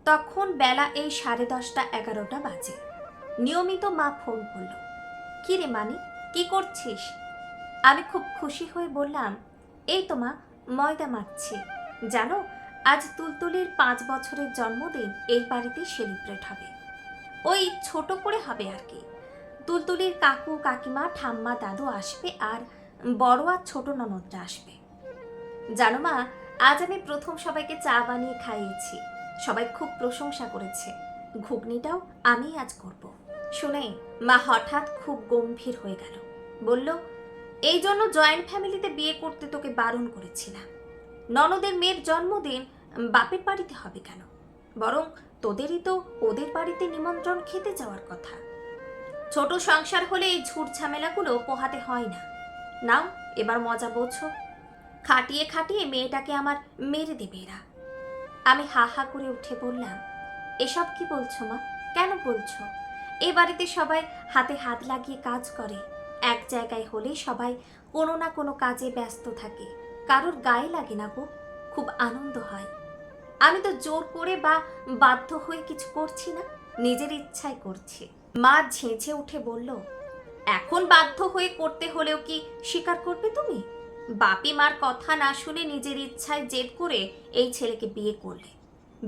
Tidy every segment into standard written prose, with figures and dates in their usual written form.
তখন বেলা এই 10:30 11টা বাজে। নিয়মিত মা ফোন করল। কি রে মানি, কি করছিস? আমি খুব খুশি হয়ে বললাম, এই তো মা, ময়দা মাখছি। জানো, আজ তুলতুলির 5 বছরের জন্মদিন এই বাড়িতে সেলিব্রেট হবে। ওই ছোট করে হবে আর কি। তুলতুলির কাকু কাকিমা ঠাম্মা দাদু আসবে, আর বড় আর ছোট ননদরা আসবে। জানো মা, আজ আমি প্রথম সবাইকে চা বানিয়ে খাইয়েছি। সবাই খুব প্রশংসা করেছে। ঘুগনিটাও আমি আজ করব। শুনে মা হঠাৎ খুব গম্ভীর হয়ে গেল। বলল, এই জন্য জয়েন্ট ফ্যামিলিতে বিয়ে করতে তোকে বারণ করেছিলাম। ননদের মেয়ের জন্মদিন বাপের বাড়িতে হবে কেন? বরং তোদেরই তো ওদের বাড়িতে নিমন্ত্রণ খেতে যাওয়ার কথা। ছোট সংসার হলে এই ঝুট ঝামেলাগুলো পোহাতে হয় না। নাও, এবার মজা বোঝো। খাটিয়ে খাটিয়ে মেয়েটাকে আমার মেরে দেবে এরা। আমি হা হা করে উঠে বললাম, এসব কি বলছো মা? কেন বলছো? এ বাড়িতে সবাই হাতে হাত লাগিয়ে কাজ করে। এক জায়গায় হলে সবাই কোনো না কোনো কাজে ব্যস্ত থাকে। কারোর গায়ে লাগে না গো, খুব আনন্দ হয়। আমি তো জোর করে বা বাধ্য হয়ে কিছু করছি না, নিজের ইচ্ছায় করছি। মা ঝেঁঝে উঠে বলল, এখন বাধ্য হয়ে করতে হলেও কি স্বীকার করবে তুমি? বাপি মার কথা না শুনে নিজের ইচ্ছায় জেদ করে এই ছেলেকে বিয়ে করলে।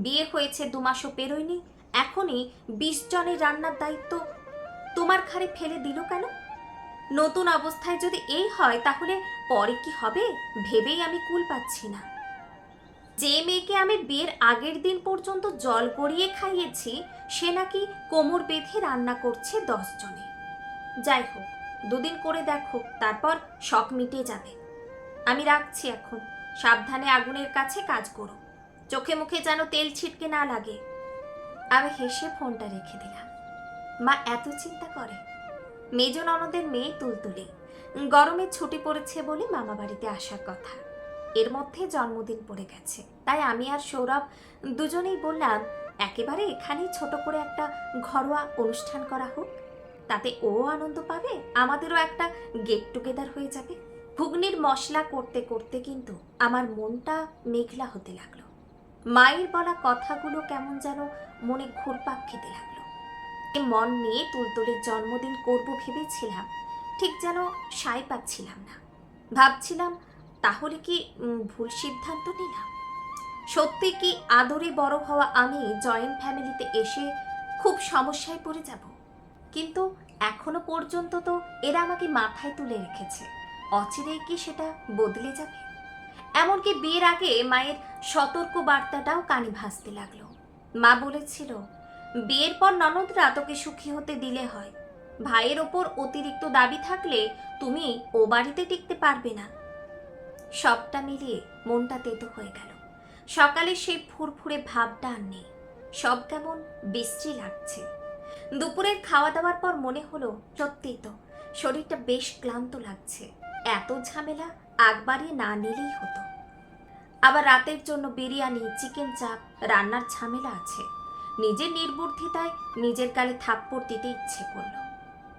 বিয়ে হয়েছে 2 মাসও পেরোয়নি, এখনই 20 জনের রান্নার দায়িত্ব তোমার ঘাড়ে ফেলে দিল কেন? নতুন অবস্থায় যদি এই হয়, তাহলে পরে কি হবে ভেবেই আমি কুল পাচ্ছি না। যে মেয়েকে আমি বিয়ের আগের দিন পর্যন্ত জল গড়িয়ে খাইয়েছি, সে নাকি কোমর বেঁধে রান্না করছে 10 জনে। যাই হোক, 2 দিন করে দেখো, তারপর শখ মিটে যাবে। আমি রাখছি এখন। সাবধানে আগুনের কাছে কাজ করো, চোখে মুখে যেন তেল ছিটকে না লাগে। আমি হেসে ফোনটা রেখে দিলাম। মা এত চিন্তা করে। মেজ ননদের মেয়ে তুলতুলি গরমে ছুটি পড়েছে বলে মামা বাড়িতে আসার কথা। এর মধ্যে জন্মদিন পড়ে গেছে, তাই আমি আর সৌরভ দুজনেই বললাম, একেবারে এখানেই ছোট করে একটা ঘরোয়া অনুষ্ঠান করা হোক। তাতে ও আনন্দ পাবে, আমাদেরও একটা গেট টুগেদার হয়ে যাবে। ঘুগনির মশলা করতে করতে কিন্তু আমার মনটা মেঘলা হতে লাগলো। মায়ের বলা কথাগুলো কেমন যেন মনে ঘুরপাক খেতে লাগলো। মন নিয়ে তুলতুলির জন্মদিন করব ভেবেছিলাম, ঠিক যেন সায় পাচ্ছিলাম না। ভাবছিলাম, তাহলে কি ভুল সিদ্ধান্ত নিলাম? সত্যি কি আদরে বড় হওয়া আমি জয়েন্ট ফ্যামিলিতে এসে খুব সমস্যায় পড়ে যাব? কিন্তু এখনো পর্যন্ত তো এরা আমাকে মাথায় তুলে রেখেছে। অচিরেই কি সেটা বদলে যাবে? এমনকি বিয়ের আগে মায়ের সতর্ক বার্তাটাও কানে ভাসতে লাগলো। মা বলেছিল, বিয়ের পর ননদরা তোকে সুখী হতে দিলে হয়। ভাইয়ের ওপর অতিরিক্ত দাবি থাকলে তুমি ও বাড়িতে টিকতে পারবে না। সবটা মিলিয়ে মনটা তেতো হয়ে গেল। সকালে সেই ফুরফুরে ভাবটা আর নেই। সব কেমন বিশ্রী লাগছে। দুপুরের খাওয়া দাওয়ার পর মনে হলো, সত্যিই তো শরীরটা বেশ ক্লান্ত লাগছে। এত ঝামেলা আগ বাড়িয়ে না নিলেই হতো। আবার রাতের জন্য বিরিয়ানি, চিকেন চাপ রান্নার ঝামেলা আছে। নিজের নির্বুদ্ধিতায় নিজের গালে থাপ্পড় দিতে ইচ্ছে করল।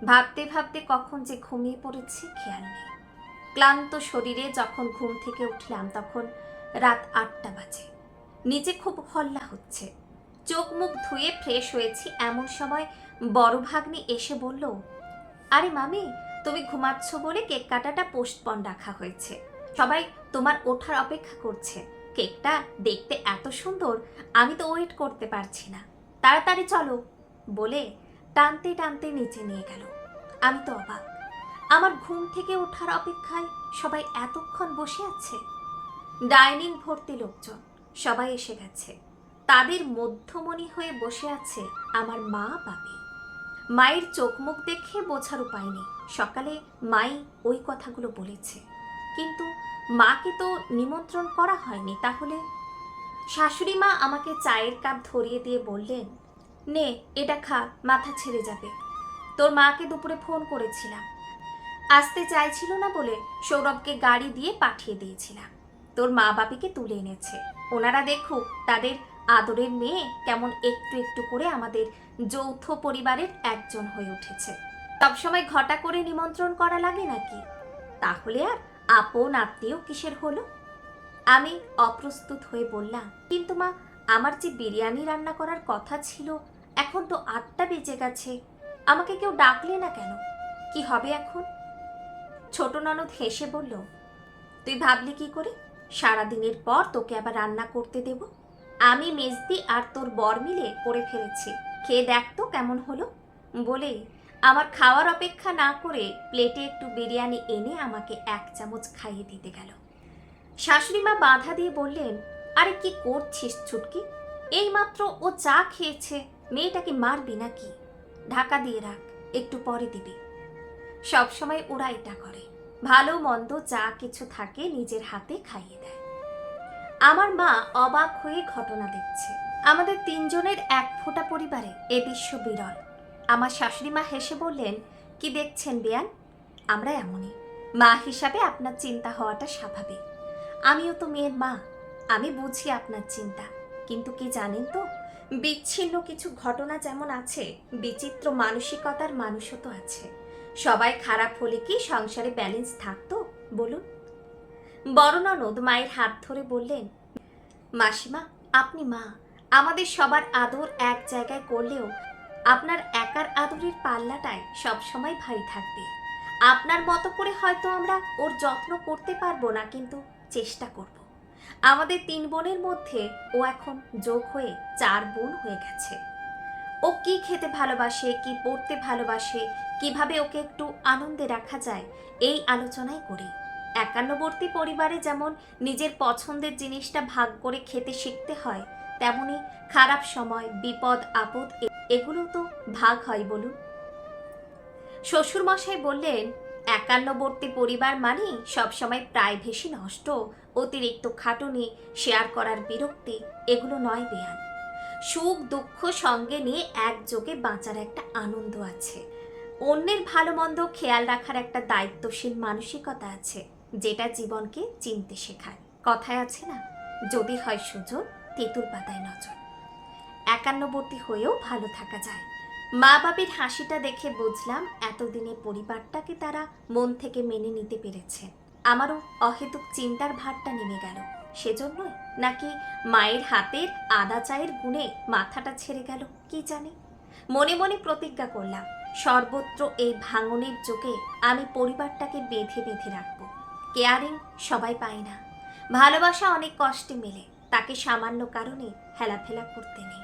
ভাবতে ভাবতে কখন যে ঘুমিয়ে পড়েছি খেয়াল নেই। ক্লান্ত শরীরে যখন ঘুম থেকে উঠলাম, তখন রাত 8টা বাজে। নিচে খুব হল্লা হচ্ছে। চোখ মুখ ধুয়ে ফ্রেশ হয়েছি এমন সময় বড় ভাগ্নি এসে বলল, আরে মামি, তুমি ঘুমাচ্ছ বলে কেক কাটাটা পোস্টপন রাখা হয়েছে। সবাই তোমার ওঠার অপেক্ষা করছে। কেকটা দেখতে এত সুন্দর, আমি তো ওয়েট করতে পারছি না। তাড়াতাড়ি চলো বলে টানতে টানতে নিচে নিয়ে গেল। আমি তো অবাক। আমার ঘুম থেকে ওঠার অপেক্ষায় সবাই এতক্ষণ বসে আছে। ডাইনিং ভর্তি লোকজন, সবাই এসে গেছে। তাদের মধ্যমণি হয়ে বসে আছে আমার মা বাপি। মায়ের চোখ মুখ দেখে বোঝার উপায় নেই সকালে মাই ওই কথাগুলো বলেছে। কিন্তু মাকে তো নিমন্ত্রণ করা হয়নি। তাহলে শাশুড়ি মা আমাকে চায়ের কাপ ধরিয়ে দিয়ে বললেন, নে এটা খা, মাথা ছেড়ে যাবে। তোর মাকে দুপুরে ফোন করেছিলাম, আসতে চাইছিল না বলে সৌরভকে গাড়ি দিয়ে পাঠিয়ে দিয়েছিলাম। তোর মা বাপিকে তুলে এনেছে। ওনারা দেখুক তাদের আদরের মেয়ে কেমন একটু একটু করে আমাদের যৌথ পরিবারের একজন হয়ে উঠেছে। সবসময় ঘটা করে নিমন্ত্রণ করা লাগে নাকি? তাহলে আর আপন আত্মীয় কিসের হলো? আমি অপ্রস্তুত হয়ে বললাম, কিন্তু মা, আমার যে বিরিয়ানি রান্না করার কথা ছিল, এখন তো 8টা বেজে গেছে। আমাকে কেউ ডাকলে না কেন? কি হবে এখন? ছোট ননদ হেসে বলল, তুই ভাবলি কি করে সারাদিনের পর তোকে আবার রান্না করতে দেব? আমি মেজদি আর তোর বর মিলে করে ফেলেছি, খেয়ে দেখ তো কেমন হলো। বলে আমার খাওয়ার অপেক্ষা না করে প্লেটে একটু বিরিয়ানি এনে আমাকে 1 চামচ খাইয়ে দিতে গেল। শাশুড়িমা বাধা দিয়ে বললেন, আরে কি করছিস ছুটকি? এইমাত্র ও চা খেয়েছে, মেয়েটাকে মারবি নাকি? ঢাকা দিয়ে রাখ, একটু পরে দিবি। সবসময় ওরা এটা করে, ভালো মন্দ যা কিছু থাকে নিজের হাতে খাইয়ে দেয়। আমার মা অবাক হয়ে ঘটনা দেখছে। আমাদের 3 জনের 1 ফোঁটা পরিবারে এ দৃশ্য বিরল। আমার শাশুড়িমা হেসে বললেন, কি দেখছেন বেয়ান? আমরা এমনই। মা হিসাবে আপনার চিন্তা হওয়াটা স্বাভাবিক। আমিও তো মেয়ের মা, আমি বুঝি আপনার চিন্তা। কিন্তু কি জানেন তো, বিচ্ছিন্ন কিছু ঘটনা যেমন আছে, বিচিত্র মানসিকতার মানুষও তো আছে। সবাই খারাপ হলে কি সংসারে ব্যালেন্স থাকতো বলুন? বড় ননদ মায়ের হাত ধরে বললেন, মাসিমা, আপনি মা, আমাদের সবার আদর এক জায়গায় করলেও আপনার একার আদরের পাল্লাটায় সবসময় ভারী থাকবে। আপনার মতো করে হয়তো আমরা ওর যত্ন করতে পারবো না, কিন্তু চেষ্টা করব। আমাদের 3 বোনের মধ্যে ও এখন যোগ হয়ে 4 বোন হয়ে গেছে। ও কি খেতে ভালোবাসে, কি পড়তে ভালোবাসে, কিভাবে ওকে একটু আনন্দে রাখা যায়, এই আলোচনাই করি। একান্নবর্তী পরিবারে যেমন নিজের পছন্দের জিনিসটা ভাগ করে খেতে শিখতে হয়, তেমনি খারাপ সময়, বিপদ আপদ এগুলো তো ভাগ হয় বলুন। শ্বশুরমশাই বললেন, একান্নবর্তী পরিবার মানে সবসময় প্রাইভেসি নষ্ট, অতিরিক্ত খাটুনি, শেয়ার করার বিরক্তি, এগুলো নয় বেয়ান। সুখ দুঃখ সঙ্গে নিয়ে একযোগে বাঁচার একটা আনন্দ আছে। অন্যের ভালো মন্দ খেয়াল রাখার একটা দায়িত্বশীল মানসিকতা আছে, যেটা জীবনকে চিনতে শেখায়। কথায় আছে না, যদি হয় সুজন, তেঁতুল পাতায় নজর। একান্নবর্তী হয়েও ভালো থাকা যায়। মা বাবের হাসিটা দেখে বুঝলাম এতদিনে পরিবারটাকে তারা মন থেকে মেনে নিতে পেরেছে। আমারও অহেতুক চিন্তার ভারটা নেমে গেল। সেজন্যই নাকি মায়ের হাতের আদা চায়ের গুণে মাথাটা ছেড়ে গেল, কি জানি। মনে মনে প্রতিজ্ঞা করলাম, সর্বত্র এই ভাঙনের যুগে আমি পরিবারটাকে বেঁধে বেঁধে রাখবো। কেয়ারিং সবাই পায় না, ভালোবাসা অনেক কষ্টে মেলে, তাকে সামান্য কারণে হেলাফেলা করতে নেই।